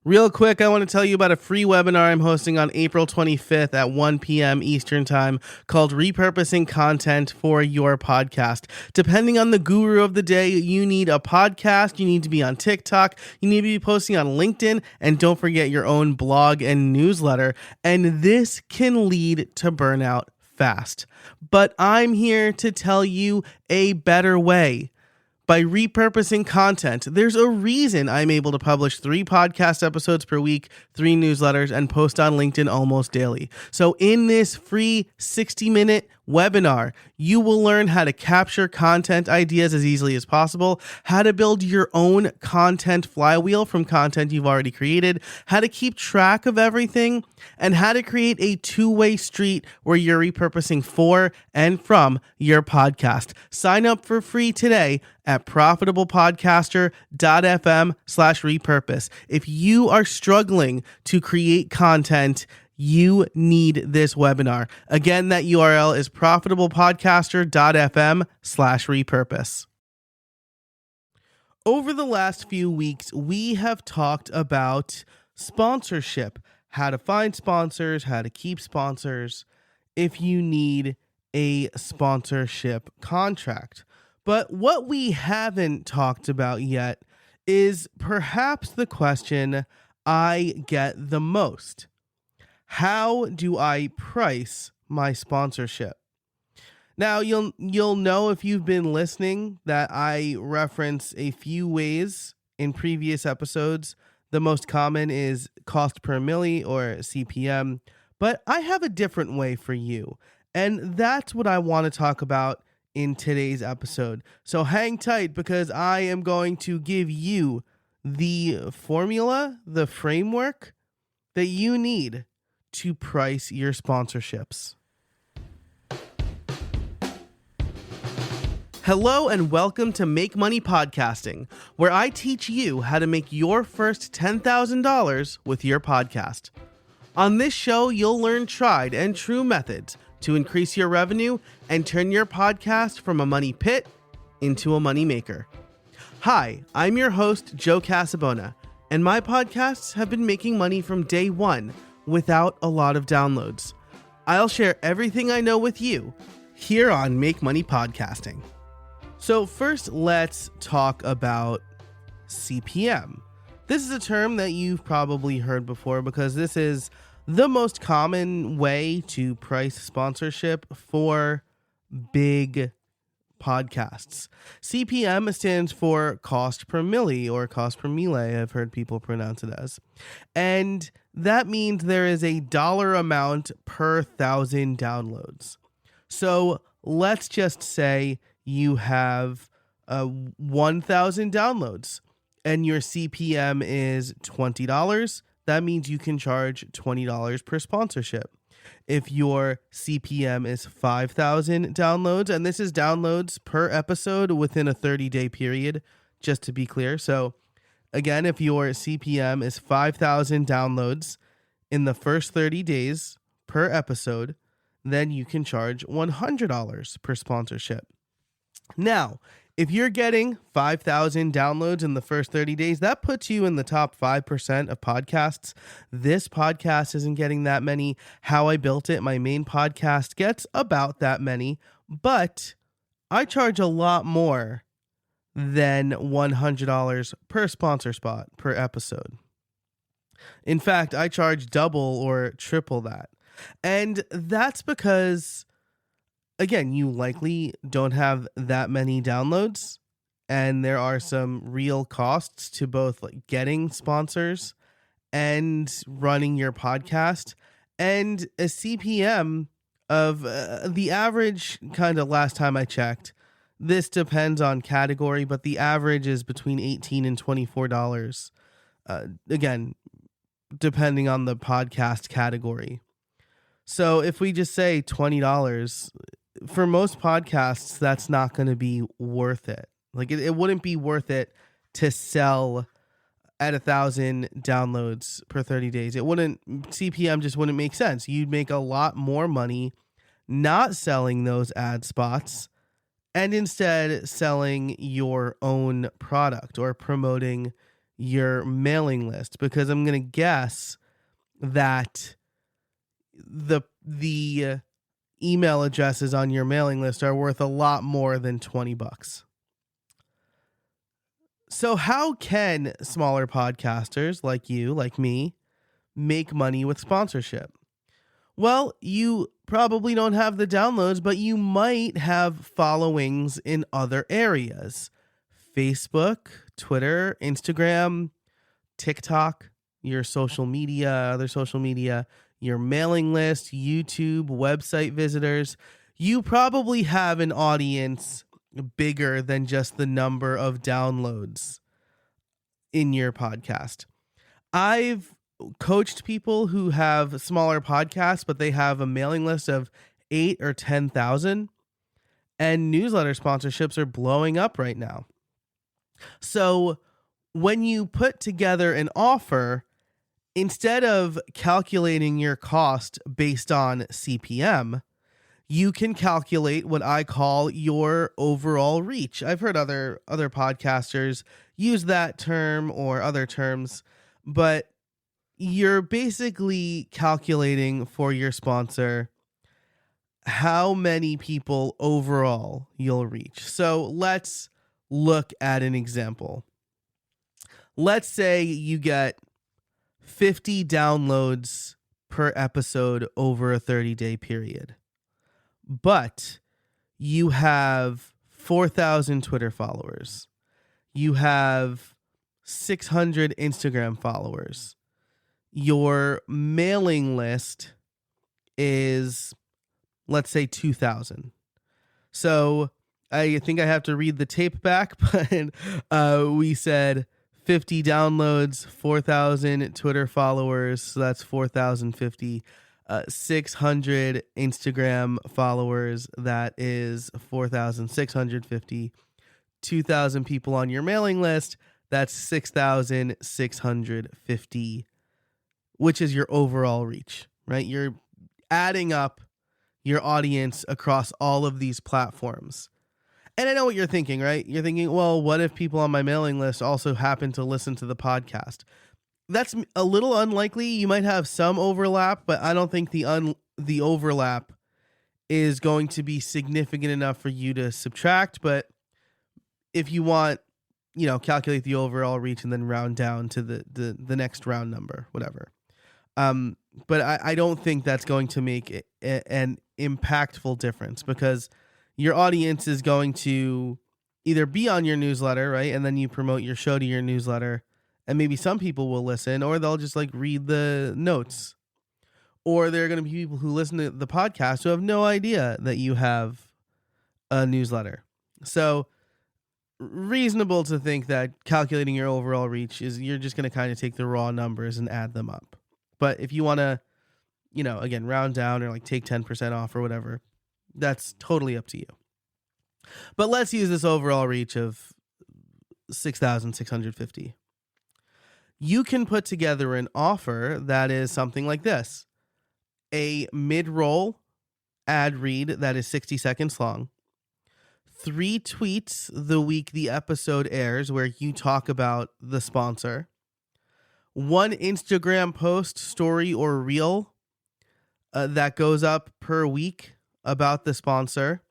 Real quick, I want to tell you about a free webinar I'm hosting on April 25th at 1 p.m. Eastern Time called Repurposing Content for Your Podcast. Depending on the guru of the day, you need a podcast, you need to be on TikTok, you need to be posting on LinkedIn, and don't forget your own blog and newsletter. And this can lead to burnout fast. But I'm here to tell you a better way. By repurposing content, there's a reason I'm able to publish 3 podcast episodes per week, 3 newsletters, and post on LinkedIn almost daily. So in this free 60-minute webinar, you will learn how to capture content ideas as easily as possible, how to build your own content flywheel from content you've already created, how to keep track of everything, and how to create a two-way street where you're repurposing for and from your podcast. Sign up for free today at profitablepodcaster.fm/repurpose. If you are struggling to create content, you need this webinar. Again, that URL is profitablepodcaster.fm/repurpose. Over the last few weeks, we have talked about sponsorship, how to find sponsors, how to keep sponsors, if you need a sponsorship contract. But what we haven't talked about yet is perhaps the question I get the most. How do I price my sponsorship? Now, you'll know if you've been listening that I reference a few ways in previous episodes. The most common is cost per milli or CPM, but I have a different way for you, and that's what I want to talk about in today's episode. So hang tight, because I am going to give you the formula, the framework that you need to price your sponsorships. Hello and welcome to Make Money Podcasting, where I teach you how to make your first $10,000 with your podcast. On this show, you'll learn tried and true methods to increase your revenue and turn your podcast from a money pit into a money maker. Hi, I'm your host, Joe Casabona, and my podcasts have been making money from day one without a lot of downloads. I'll share everything I know with you here on Make Money Podcasting. So first, let's talk about CPM. This is a term that you've probably heard before because this is the most common way to price sponsorship for big podcasts. CPM stands for cost per milli or cost per mille, I've heard people pronounce it as. And that means there is a dollar amount per 1,000 downloads. So let's just say you have 1,000 downloads and your CPM is $20. That means you can charge $20 per sponsorship. If your CPM is 5,000 downloads, and this is downloads per episode within a 30-day period, just to be clear. So again, if your CPM is 5,000 downloads in the first 30 days per episode, then you can charge $100 per sponsorship. Now, if you're getting 5,000 downloads in the first 30 days, that puts you in the top 5% of podcasts. This podcast isn't getting that many. How I Built It, my main podcast, gets about that many, but I charge a lot more than $100 per sponsor spot per episode. In fact, I charge double or triple that. And that's because, again, you likely don't have that many downloads, and there are some real costs to both like getting sponsors and running your podcast. And a CPM of the average, kind of last time I checked, this depends on category, but the average is between $18 and $24. Again, depending on the podcast category. So if we just say $20, for most podcasts, that's not going to be worth it. Like it wouldn't be worth it to sell at 1,000 downloads per 30 days. CPM just wouldn't make sense. You'd make a lot more money not selling those ad spots and instead selling your own product or promoting your mailing list, because I'm going to guess that the email addresses on your mailing list are worth a lot more than $20. So how can smaller podcasters like you, like me, make money with sponsorship? Well, you probably don't have the downloads, but you might have followings in other areas. Facebook, Twitter, Instagram, TikTok, your social media, other social media, your mailing list, YouTube, website visitors. You probably have an audience bigger than just the number of downloads in your podcast. I've coached people who have smaller podcasts, but they have a mailing list of 8 or 10,000, and newsletter sponsorships are blowing up right now. So when you put together an offer, instead of calculating your cost based on CPM, you can calculate what I call your overall reach. I've heard other podcasters use that term or other terms, but you're basically calculating for your sponsor how many people overall you'll reach. So let's look at an example. Let's say you get 50 downloads per episode over a 30-day period, but you have 4,000 Twitter followers. You have 600 Instagram followers. Your mailing list is, let's say, 2,000. So I think I have to read the tape back, but we said 50 downloads, 4,000 Twitter followers. So that's 4,050. 600 Instagram followers. That is 4,650. 2,000 people on your mailing list. That's 6,650, which is your overall reach, right? You're adding up your audience across all of these platforms. And I know what you're thinking, right? You're thinking, well, what if people on my mailing list also happen to listen to the podcast? That's a little unlikely. You might have some overlap, but I don't think the overlap is going to be significant enough for you to subtract. But if you want, calculate the overall reach and then round down to the next round number, whatever. But I don't think that's going to make an impactful difference, because your audience is going to either be on your newsletter, right? And then you promote your show to your newsletter, and maybe some people will listen, or they'll just read the notes. Or there are going to be people who listen to the podcast who have no idea that you have a newsletter. So reasonable to think that calculating your overall reach is you're just going to kind of take the raw numbers and add them up. But if you want to, again, round down or take 10% off or whatever, that's totally up to you. But let's use this overall reach of 6,650. You can put together an offer that is something like this: a mid-roll ad read that is 60 seconds long, 3 tweets the week the episode airs where you talk about the sponsor, 1 Instagram post, story, or reel that goes up per week about the sponsor,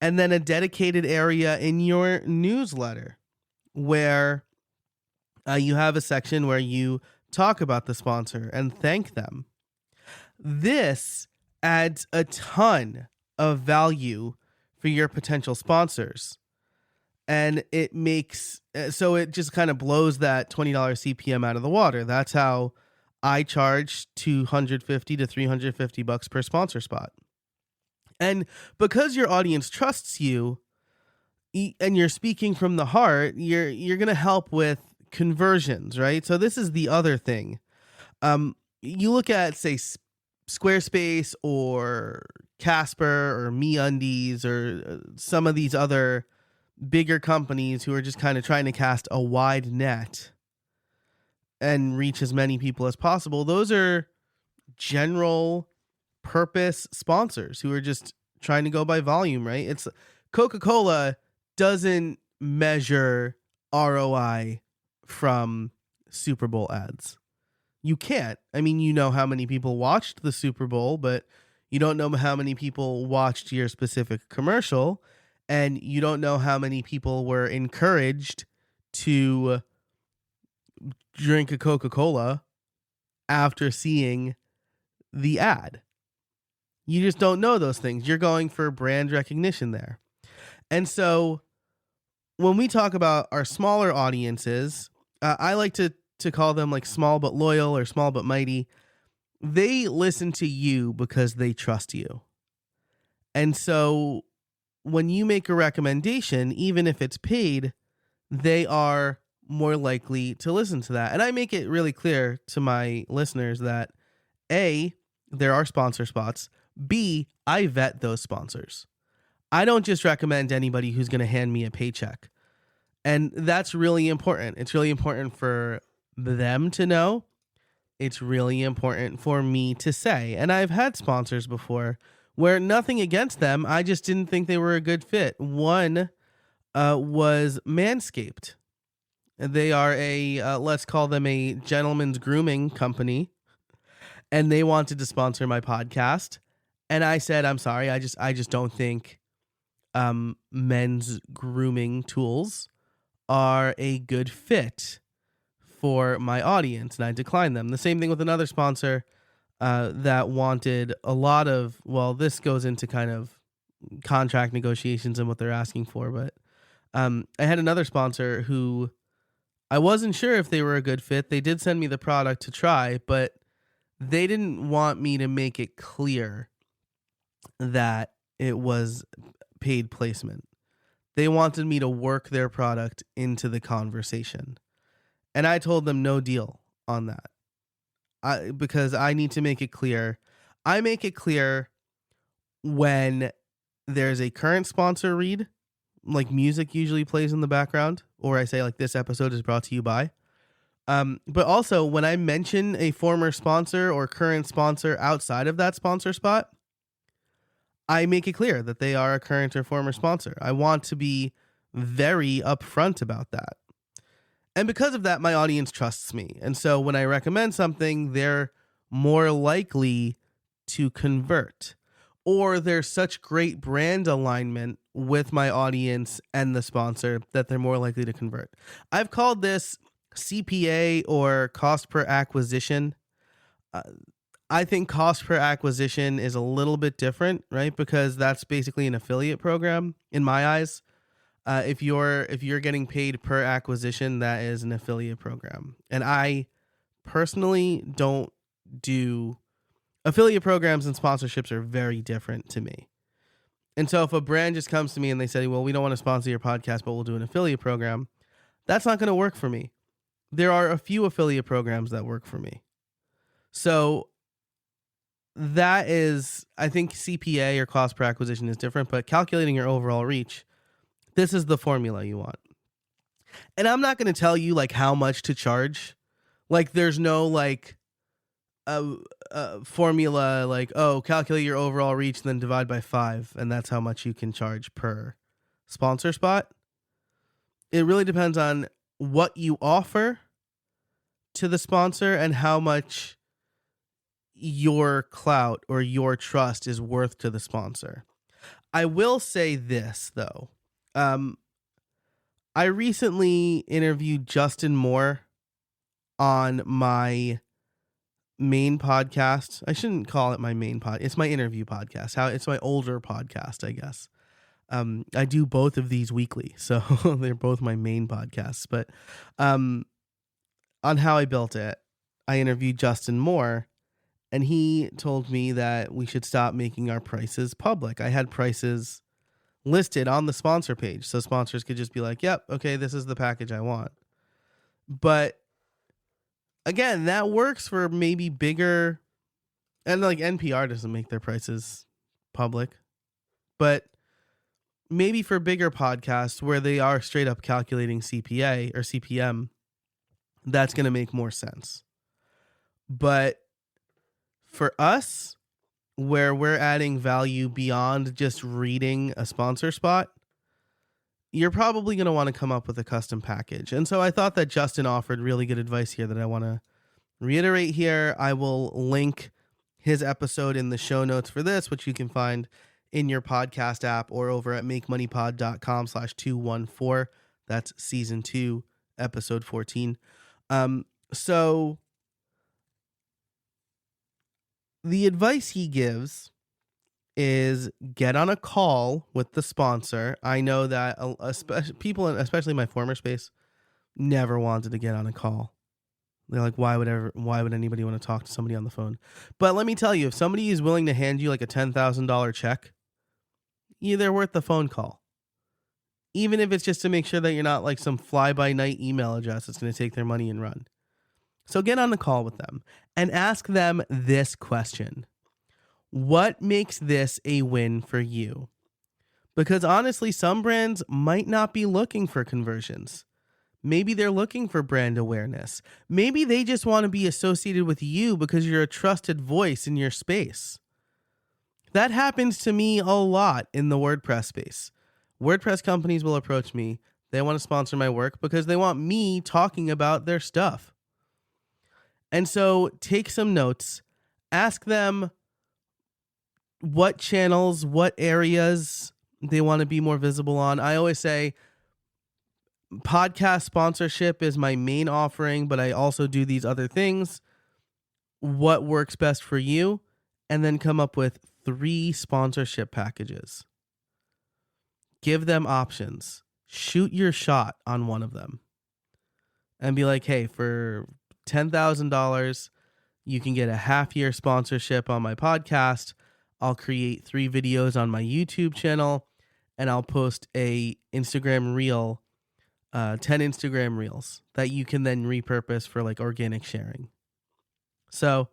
and then a dedicated area in your newsletter where you have a section where you talk about the sponsor and thank them. This adds a ton of value for your potential sponsors. And it makes, so it just kind of blows that $20 CPM out of the water. That's how I charge $250 to $350 per sponsor spot. And because your audience trusts you and you're speaking from the heart, you're going to help with conversions, right? So this is the other thing. You look at, say, Squarespace or Casper or MeUndies or some of these other bigger companies who are just kind of trying to cast a wide net and reach as many people as possible. Those are general purpose sponsors who are just trying to go by volume, right? It's Coca-Cola doesn't measure ROI from Super Bowl ads. You can't. I mean, you know how many people watched the Super Bowl, but you don't know how many people watched your specific commercial, and you don't know how many people were encouraged to drink a Coca-Cola after seeing the ad. You just don't know those things. You're going for brand recognition there. And so when we talk about our smaller audiences, I like to call them like small but loyal or small but mighty. They listen to you because they trust you. And so when you make a recommendation, even if it's paid, they are more likely to listen to that. And I make it really clear to my listeners that A, there are sponsor spots. B, I vet those sponsors. I don't just recommend anybody who's going to hand me a paycheck. And that's really important. It's really important for them to know. It's really important for me to say. And I've had sponsors before where nothing against them, I just didn't think they were a good fit. One was Manscaped. They are let's call them a gentleman's grooming company. And they wanted to sponsor my podcast. And I said, I'm sorry, I just don't think men's grooming tools are a good fit for my audience, and I declined them. The same thing with another sponsor that wanted a lot of, well, this goes into kind of contract negotiations and what they're asking for, but I had another sponsor who I wasn't sure if they were a good fit. They did send me the product to try, but they didn't want me to make it clear that it was paid placement. They wanted me to work their product into the conversation. And I told them no deal on that. Because I need to make it clear. I make it clear when there's a current sponsor read, like music usually plays in the background, or I say like this episode is brought to you by. But also when I mention a former sponsor or current sponsor outside of that sponsor spot, I make it clear that they are a current or former sponsor. I want to be very upfront about that. And because of that, my audience trusts me. And so when I recommend something, they're more likely to convert. Or there's such great brand alignment with my audience and the sponsor that they're more likely to convert. I've called this CPA or cost per acquisition. I think cost per acquisition is a little bit different, right? Because that's basically an affiliate program in my eyes. If you're getting paid per acquisition, that is an affiliate program. And I personally don't do affiliate programs, and sponsorships are very different to me. And so if a brand just comes to me and they say, well, we don't want to sponsor your podcast, but we'll do an affiliate program, that's not going to work for me. There are a few affiliate programs that work for me. So that is, I think CPA or cost per acquisition is different, but calculating your overall reach, this is the formula you want. And I'm not going to tell you like how much to charge. Like there's no like formula like, oh, calculate your overall reach, then divide by 5. And that's how much you can charge per sponsor spot. It really depends on what you offer to the sponsor and how much your clout or your trust is worth to the sponsor. I will say this though. I recently interviewed Justin Moore on my main podcast. I shouldn't call it my main pod. It's my interview podcast. It's my older podcast, I guess. I do both of these weekly, so they're both my main podcasts. But on how I built it, I interviewed Justin Moore. And he told me that we should stop making our prices public. I had prices listed on the sponsor page, so sponsors could just be like, yep, okay, this is the package I want. But again, that works for maybe bigger, and like NPR doesn't make their prices public, but maybe for bigger podcasts where they are straight up calculating CPA or CPM, that's going to make more sense. But for us, where we're adding value beyond just reading a sponsor spot, you're probably going to want to come up with a custom package. And so I thought that Justin offered really good advice here that I want to reiterate here. I will link his episode in the show notes for this, which you can find in your podcast app or over at makemoneypod.com/214. That's season 2, episode 14. So the advice he gives is get on a call with the sponsor. I know that people, especially my former space, never wanted to get on a call. They're like, why would anybody want to talk to somebody on the phone? But let me tell you, if somebody is willing to hand you like a $10,000 check, they're worth the phone call. Even if it's just to make sure that you're not like some fly-by-night email address that's going to take their money and run. So get on the call with them and ask them this question. What makes this a win for you? Because honestly, some brands might not be looking for conversions. Maybe they're looking for brand awareness. Maybe they just want to be associated with you because you're a trusted voice in your space. That happens to me a lot in the WordPress space. WordPress companies will approach me. They want to sponsor my work because they want me talking about their stuff. And so take some notes. Ask them what channels, what areas they want to be more visible on. I always say podcast sponsorship is my main offering, but I also do these other things. What works best for you? And then come up with 3 sponsorship packages. Give them options. Shoot your shot on one of them. And be like, hey, for $10,000, you can get a half-year sponsorship on my podcast. I'll create 3 videos on my YouTube channel, and I'll post a Instagram reel, 10 Instagram reels that you can then repurpose for like organic sharing. So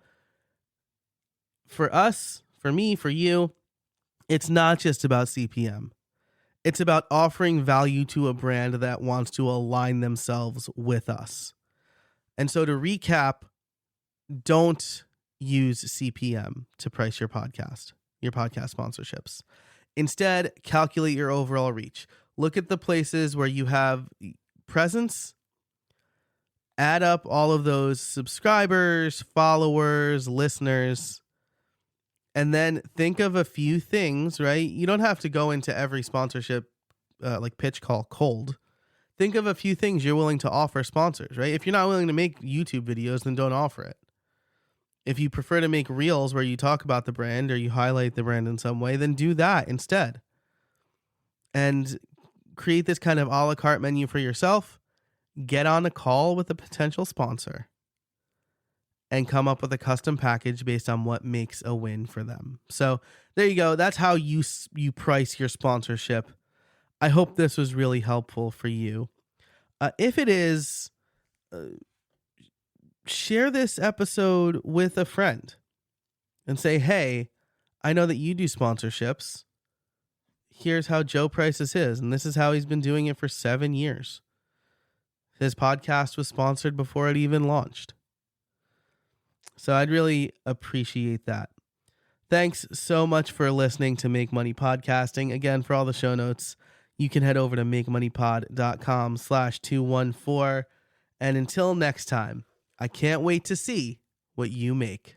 for us, for me, for you, it's not just about CPM. It's about offering value to a brand that wants to align themselves with us. And so to recap, don't use CPM to price your podcast sponsorships. Instead, calculate your overall reach. Look at the places where you have presence, add up all of those subscribers, followers, listeners, and then think of a few things, right? You don't have to go into every sponsorship like pitch call cold. Think of a few things you're willing to offer sponsors, right? If you're not willing to make YouTube videos, then don't offer it. If you prefer to make reels where you talk about the brand or you highlight the brand in some way, then do that instead. And create this kind of a la carte menu for yourself. Get on a call with a potential sponsor and come up with a custom package based on what makes a win for them. So there you go. That's how you price your sponsorship. I hope this was really helpful for you. If it is, share this episode with a friend and say, hey, I know that you do sponsorships. Here's how Joe prices his, and this is how he's been doing it for 7 years. His podcast was sponsored before it even launched. So I'd really appreciate that. Thanks so much for listening to Make Money Podcasting. Again, for all the show notes, you can head over to makemoneypod.com/214. And until next time, I can't wait to see what you make.